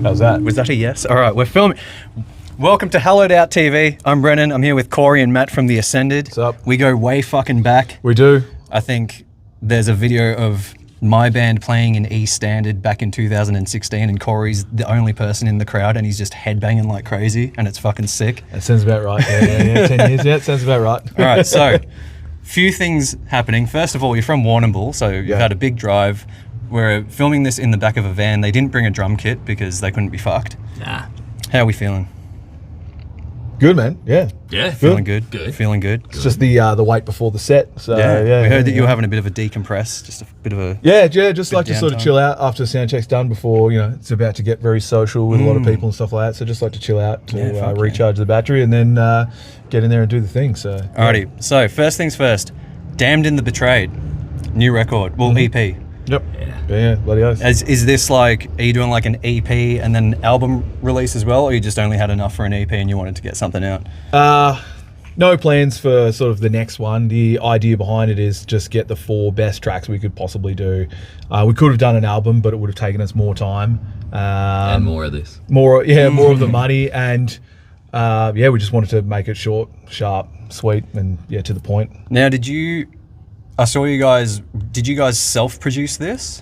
How's that? Was that a yes? All right, we're filming. Welcome to Hallowed Out TV. I'm Brennan. I'm here with Corey and Matt from The Ascended. What's up? We go way fucking back. We do. I think there's a video of my band playing in E Standard back in 2016, and Corey's the only person in the crowd, and he's just headbanging like crazy, and it's fucking sick. That sounds about right. Yeah. 10 years. Yeah, it sounds about right. All right, so few things happening. First of all, you're from Warrnambool, so you've had a big drive. We're filming this in the back of a van. They didn't bring a drum kit because they couldn't be fucked. Nah. How are we feeling? Good, man. Yeah. Yeah. Feeling good. Good. Feeling good. It's just the wait before the set. So yeah. We heard that you were having a bit of a decompress, just a bit of a... Yeah, just like to sort of downtime. chill out after the sound check's done before, it's about to get very social with a lot of people and stuff like that. So just like to chill out to recharge the battery and then get in there and do the thing. So Alrighty, so first things first, Damned in the Betrayed, new record, well EP. Yep. Yeah, bloody oath. Is this like, are you doing like an EP and then an album release as well, or you just only had enough for an EP and you wanted to get something out? No plans for sort of the next one. The idea behind it is just get the 4 best tracks we could possibly do. We could have done an album, but it would have taken us more time. And more of this. More of the money, and we just wanted to make it short, sharp, sweet, and to the point. Now, did you guys self-produce this?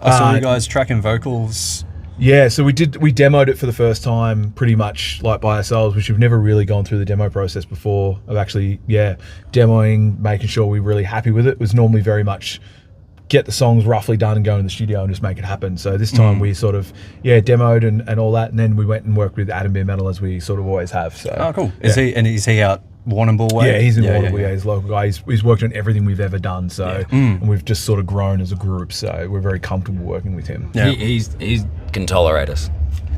I saw you guys tracking vocals. Yeah, so we demoed it for the first time pretty much like by ourselves, which we've never really gone through the demo process before of actually, demoing, making sure we're really happy with it. It was normally very much get the songs roughly done and go in the studio and just make it happen. So this time we sort of, demoed and all that, and then we went and worked with Adam Beer Metal as we sort of always have. So, oh, cool. Is he out Warrnambool way? Yeah, he's in Warrnambool. Yeah, he's a local guy. He's worked on everything we've ever done. So, and we've just sort of grown as a group. So we're very comfortable working with him. Yeah. He can tolerate us.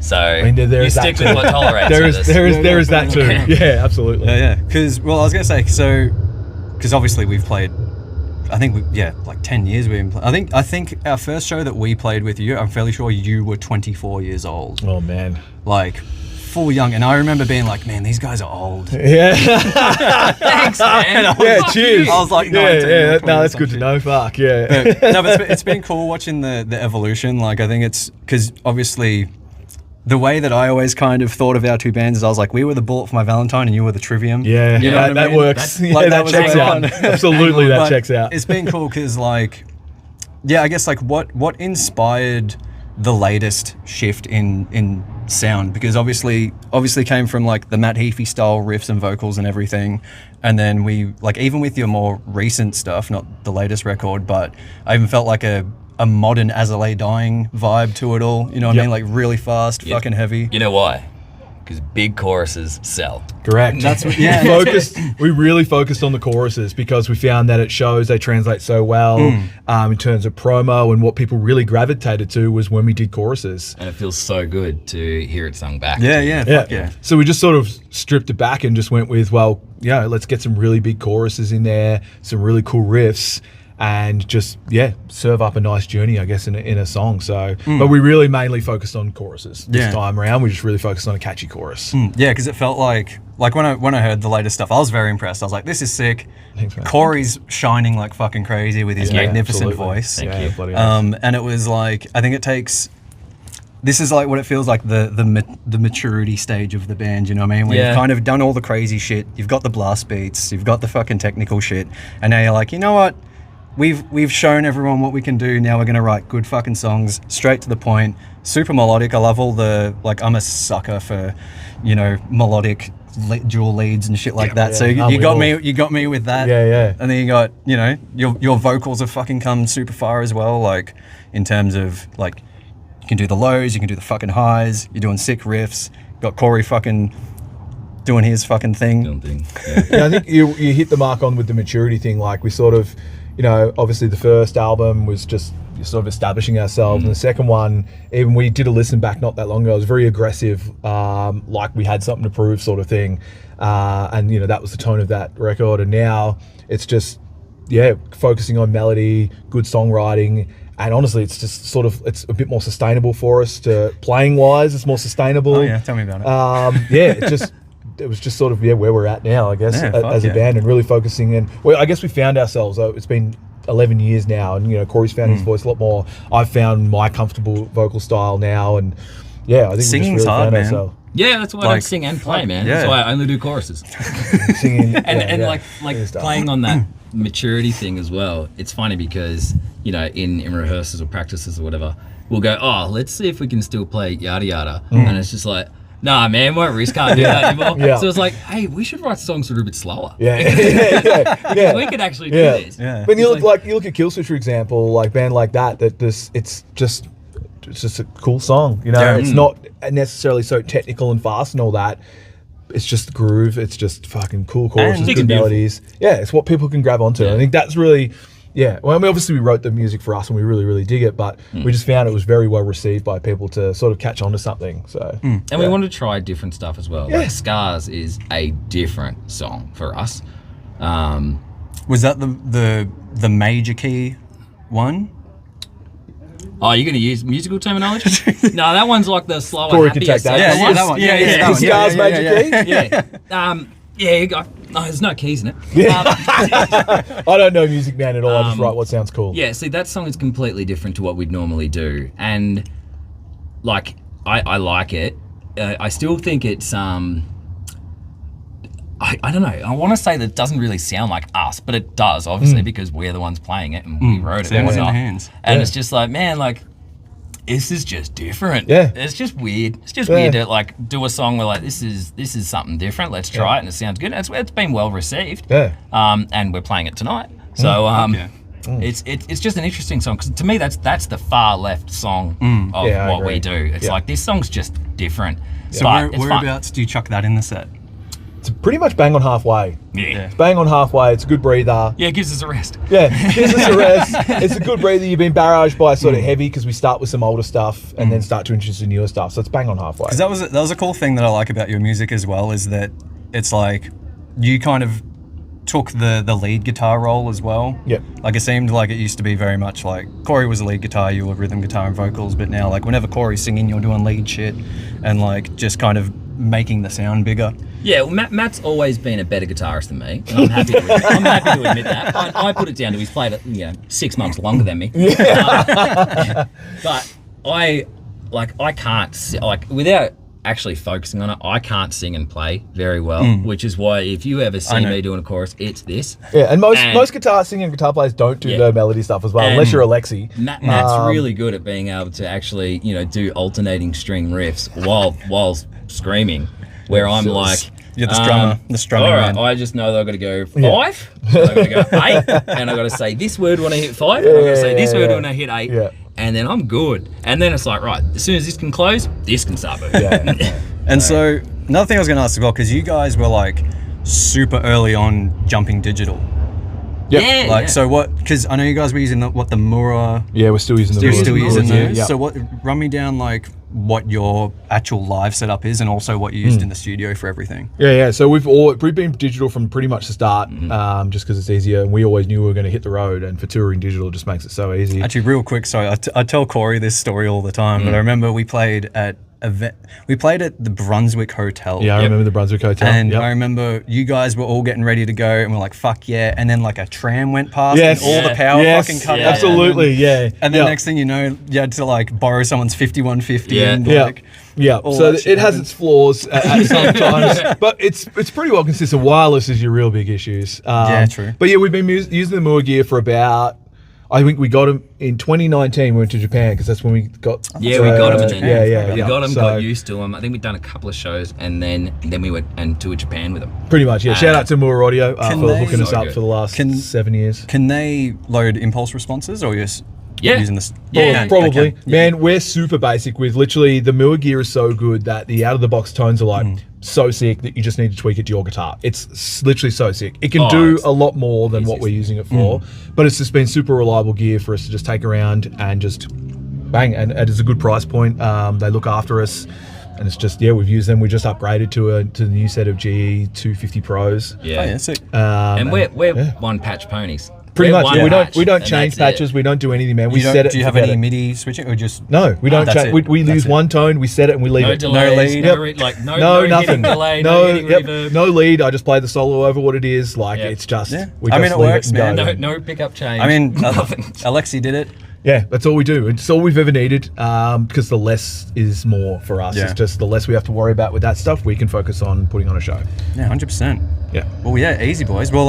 So there you stick with what tolerates us. There is that too. Yeah, absolutely. Yeah. Because I was going to say, because obviously we've played, I think like 10 years we've been playing. I think our first show that we played with you, I'm fairly sure you were 24 years old. Oh man. Like full young, and I remember being like, man, these guys are old. Yeah. Thanks, man. Cheers. I was like 19. No, that's good to know. Fuck, yeah. But it's been cool watching the evolution. Like, I think it's because obviously the way that I always kind of thought of our two bands is I was like, we were the Bullet for My Valentine and you were the Trivium. Yeah, you know what I that mean? works. That checks out. Absolutely, that checks out. It's been cool because I guess like what inspired the latest shift in sound, because obviously came from like the Matt Heafy style riffs and vocals and everything, and then we like, even with your more recent stuff, not the latest record, but I even felt like a modern As I Lay Dying vibe to it all, you know what I mean, like really fast, fucking heavy. You know why? Because big choruses sell. Correct. That's what, We really focused on the choruses because we found that it shows they translate so well in terms of promo, and what people really gravitated to was when we did choruses. And it feels so good to hear it sung back. Yeah. So we just sort of stripped it back and just went with, let's get some really big choruses in there, some really cool riffs, and just serve up a nice journey, I guess, in a song. So, but we really mainly focused on choruses this time around. We just really focused on a catchy chorus. Yeah, because it felt like when I heard the latest stuff, I was very impressed. I was like, this is sick. Thanks, man. Corey's shining like fucking crazy with his magnificent voice. Thank you. Bloody And it was like, I think it takes. This is like what it feels like the maturity stage of the band, you know what I mean? Where you've kind of done all the crazy shit, you've got the blast beats, you've got the fucking technical shit, and now you're like, you know what? We've shown everyone what we can do. Now we're gonna write good fucking songs, straight to the point, super melodic. I love all the I'm a sucker for, melodic dual leads and shit like that. So you got me with that. Yeah. And then you got your vocals have fucking come super far as well. Like in terms of like you can do the lows, you can do the fucking highs. You're doing sick riffs. Got Corey fucking doing his fucking thing. I think you hit the mark on with the maturity thing. Like we sort of. Obviously the first album was just sort of establishing ourselves, and the second one, even we did a listen back not that long ago, it was very aggressive, like we had something to prove sort of thing, and that was the tone of that record. And now it's just focusing on melody, good songwriting, and honestly it's just sort of, it's a bit more sustainable for us to playing wise. It's more sustainable. Oh yeah, tell me about it. It was just sort of where we're at now, I guess, as a band, and really focusing in. Well, I guess we found ourselves. It's been 11 years now, and Corey's found his voice a lot more. I've found my comfortable vocal style now, and yeah, I think Singing's we just really hard, found man. ourselves. Yeah, that's why I don't sing and play, man. yeah. That's why I only do choruses. Singing, and like It is tough. playing on that maturity thing as well. It's funny because in rehearsals or practices or whatever, we'll go, oh, let's see if we can still play yada yada, and it's just like, nah, man, my wrist can't do that anymore. Yeah. So it's like, hey, we should write songs that are a bit slower. Yeah. We could actually do Yeah. this. Yeah. But you look you look at Killswitch, for example, like band like that. It's just a cool song. Yeah. It's not necessarily so technical and fast and all that. It's just groove. It's just fucking cool choruses, And good it's beautiful. melodies. Yeah, it's what people can grab onto. Yeah. I think that's really. Yeah, well, I mean, obviously we wrote the music for us and we really, really dig it, but we just found it was very well received by people to sort of catch on to something. So, And we wanted to try different stuff as well. Yeah. Like Scars is a different song for us. Was that the major key one? Oh, you're going to use musical terminology? No, that one's like the slower, Corey can happier take that. second Yeah, that one. Yeah, that one. Scars Yeah, Magic yeah, Key? Yeah. Yeah, you go. No, there's no keys in it. I don't know music, man, at all. I just write what sounds cool. Yeah, see, that song is completely different to what we'd normally do. And, like, I like it. I still think it's, I don't know. I want to say that it doesn't really sound like us, but it does, obviously, because we're the ones playing it and we wrote it. Sounds and in whatnot. the hands. And Yeah. it's just like, man, like, this is just different. Yeah. It's just weird. It's just Yeah. weird to like do a song where like this is something different. Let's try it and it sounds good. And it's been well received. Yeah. And we're playing it tonight. So yeah. it's just an interesting song because to me that's the far left song of Yeah, I what agree. we do. It's Yeah. like this song's just different. So But it's fun. whereabouts do you chuck that in the set? It's pretty much bang on halfway. Yeah. It's bang on halfway. It's a good breather. Yeah, it gives us a rest. Yeah, gives us a rest. It's a good breather. You've been barraged by sort of heavy because we start with some older stuff and then start to introduce the newer stuff. So it's bang on halfway. Because that was a cool thing that I like about your music as well, is that it's like you kind of took the lead guitar role as well. Yep. Like it seemed like it used to be very much like Corey was the lead guitar, you were rhythm guitar and vocals, but now like whenever Corey's singing, you're doing lead shit and like just kind of making the sound bigger. Yeah, well, Matt's always been a better guitarist than me, and I'm happy to admit that. I put it down to he's played it, 6 months longer than me. But I can't without actually focusing on it. I can't sing and play very well, which is why if you ever see me doing a chorus, it's this. Yeah, and most guitar singing guitar players don't do the melody stuff as well, And unless you're Alexi. Matt's really good at being able to actually, do alternating string riffs while screaming. Where I'm like, You're the strummer. All right, man. I just know that I've got to go 5, and I've got to go 8, and I've got to say this word when I hit 5, and I've got to say this word when I hit 8, and then I'm good. And then it's like, right, as soon as this can close, this can start moving. Yeah. And so another thing I was going to ask as well, because you guys were like super early on jumping digital. Yep. Like, so what, because I know you guys were using the Mura. Yeah, we're still using the You're still Moors. using Yeah. those. So what, run me down like what your actual live setup is and also what you used in the studio for everything. Yeah. So we've been digital from pretty much the start, just because it's easier. And we always knew we were going to hit the road, and for touring, digital just makes it so easy. Actually, real quick, sorry, I tell Corey this story all the time, but I remember we played at the Brunswick Hotel. Yeah, I remember the Brunswick Hotel. And I remember you guys were all getting ready to go, and we're like, "Fuck yeah!" And then like a tram went past, Yes. and all the power fucking cut out. Absolutely, yeah. And then next thing you know, you had to like borrow someone's 5150. Yeah. And, Yeah. like, Yeah, all so that it shit has happened. its flaws at some times, but it's pretty well consistent. Wireless is your real big issues. Yeah, true. But yeah, we've been using the Moore gear for about, I think we got them in 2019. We went to Japan because that's when we got. Yeah, we got them. Yeah. We got them, So, got used to them. I think we'd done a couple of shows, and then we went and toured Japan with them. Pretty much, yeah. Shout out to Moore Audio for they- hooking us So up good. for the last 7 years. Can they load impulse responses or just using this? Yeah, Probably. they can. Man, we're super basic with literally the Moore gear is so good that the out of the box tones are like so sick that you just need to tweak it to your guitar. It's literally so sick. It can do a lot more than what we're using it for, but it's just been super reliable gear for us to just take around and just bang. And it is a good price point. They look after us. And it's just, we've used them. We just upgraded to the new set of GE 250 Pros. Oh, yeah, sick. And we're one patch ponies. Pretty We're much. one Yeah, patch, we don't and change that's it. patches. We don't do anything, man. We You don't- set it. do you have forget any it. MIDI switching or just? No, we don't that's change. it. We lose one tone, we set it, and we leave No it. delays, lead. no, Yep. no nothing. hitting delay, no hitting reverb. No lead. I just play the solo over what it is. Like Yep. it's just. Yeah. We I just mean, it leave works, and man. go. No pickup change. I mean, nothing. Alexi did it. Yeah, that's all we do. It's all we've ever needed, because the less is more for us. Yeah. It's just the less we have to worry about with that stuff, we can focus on putting on a show. Yeah, 100%. Yeah. Well, yeah, easy, boys. Well,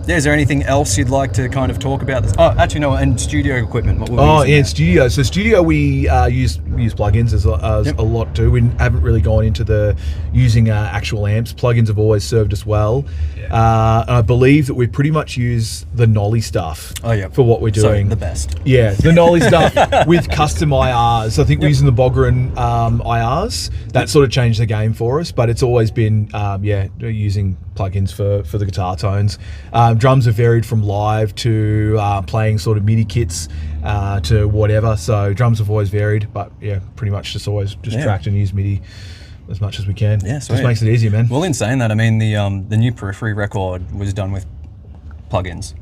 yeah, is there anything else you'd like to kind of talk about? This? Oh, actually, no, and studio equipment. What were we using yeah, there? studio. So studio, we use plugins as a lot too. We haven't really gone into the using actual amps. Plugins have always served us well. And I believe that we pretty much use the Nolly stuff for what we're doing. So, the best. Yeah, the Nolly stuff with custom IRs. I think we're using the Bogren IRs. That sort of changed the game for us, but it's always been, using plugins for the guitar tones. Drums have varied from live to playing sort of MIDI kits to whatever. So drums have always varied, but yeah, pretty much just always tracked and used MIDI as much as we can. Yeah, just makes it easier, man. Well, in saying that, I mean the new Periphery record was done with plugins.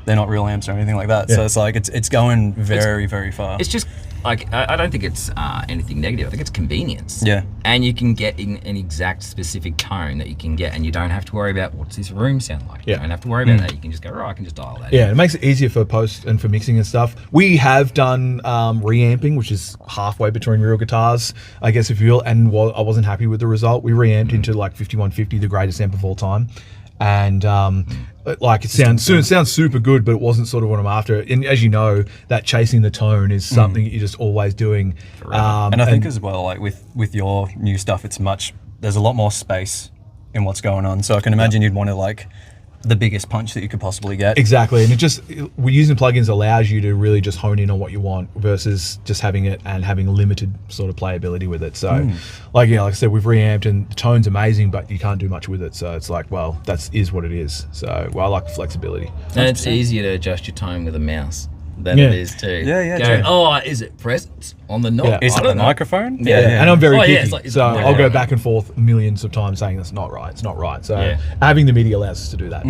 They're not real amps or anything like that. Yeah. So it's like it's going very far. It's just like I don't think it's anything negative. I think it's convenience. Yeah. And you can get in an exact specific tone that you can get, and you don't have to worry about what's this room sound like. Yeah. You don't have to worry about that. You can just go, right, I can just dial that. Yeah, in. it makes it easier for post and for mixing and stuff. We have done reamping, which is halfway between real guitars, I guess, if you will. And I wasn't happy with the result. We reamped into like 5150, the greatest amp of all time, and like it sounds super good, but it wasn't sort of what I'm after. And as you know, that chasing the tone is something that you're just always doing. And I think as well, like with your new stuff, there's a lot more space in what's going on. So I can imagine you'd want to like the biggest punch that you could possibly get. Exactly, and we're using plugins allows you to really just hone in on what you want versus just having it and having limited sort of playability with it. So, like I said, we've reamped and the tone's amazing, but you can't do much with it. So it's like, well, is what it is. So I like the flexibility. And it's easier to adjust your tone with a mouse than it is to go, is it present on the knob? Yeah. Is it the microphone? Yeah, and I'm very picky, it's like, so I'll go back and forth millions of times saying that's not right, it's not right. So having the MIDI allows us to do that.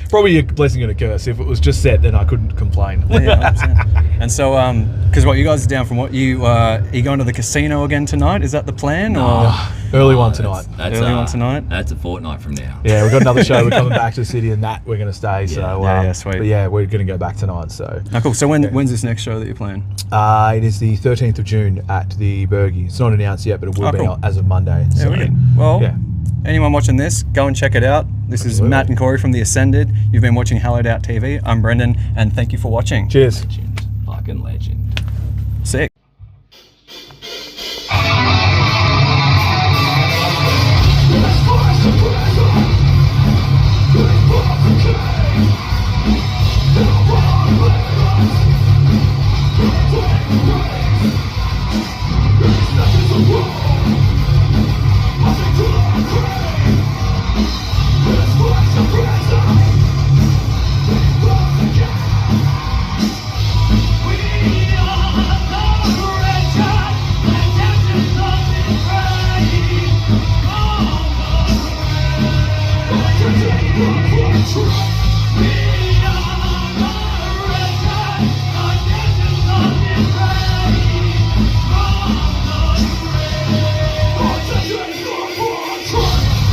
Probably a blessing and a curse. If it was just set, then I couldn't complain. Yeah, 100%. And so, because what you guys are down from what you going to the casino again tonight? Is that the plan? Or Early one tonight. That's Early one tonight? That's a fortnight from now. Yeah, we've got another show. We're coming back to the city, and that we're going to stay. So sweet. But yeah, we're going to go back tonight. So cool. So when's this next show that you're playing? it is the 13th of June at the Bergie. It's not announced yet, but it will be cool. as of Monday. Yeah, So, wicked. Well, yeah. anyone watching this, go and check it out. This is Matt and Corey from The Ascended. You've been watching Hallowed Out TV. I'm Brendan, and thank you for watching. Cheers. Legend. Fucking legend. Sick. Try.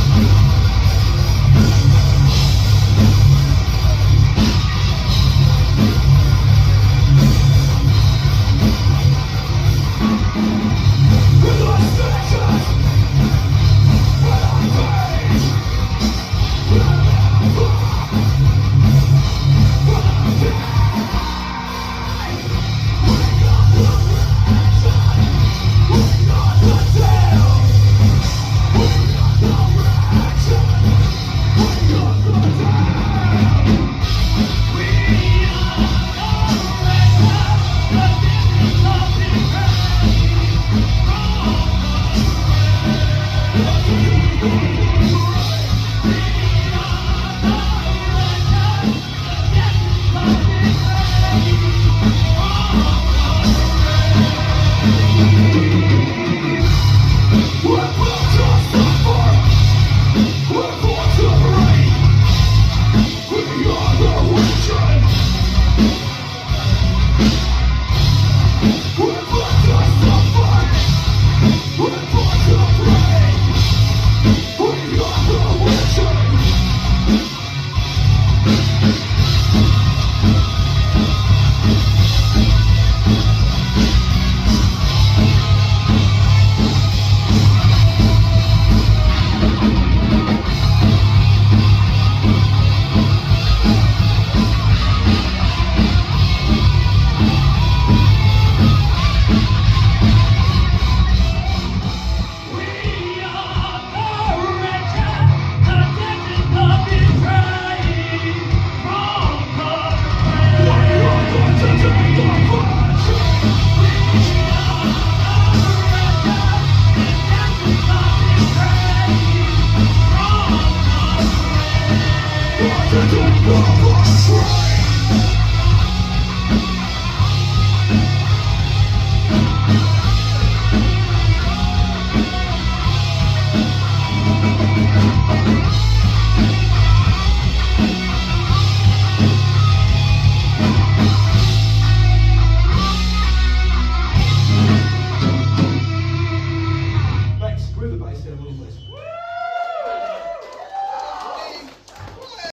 William, please.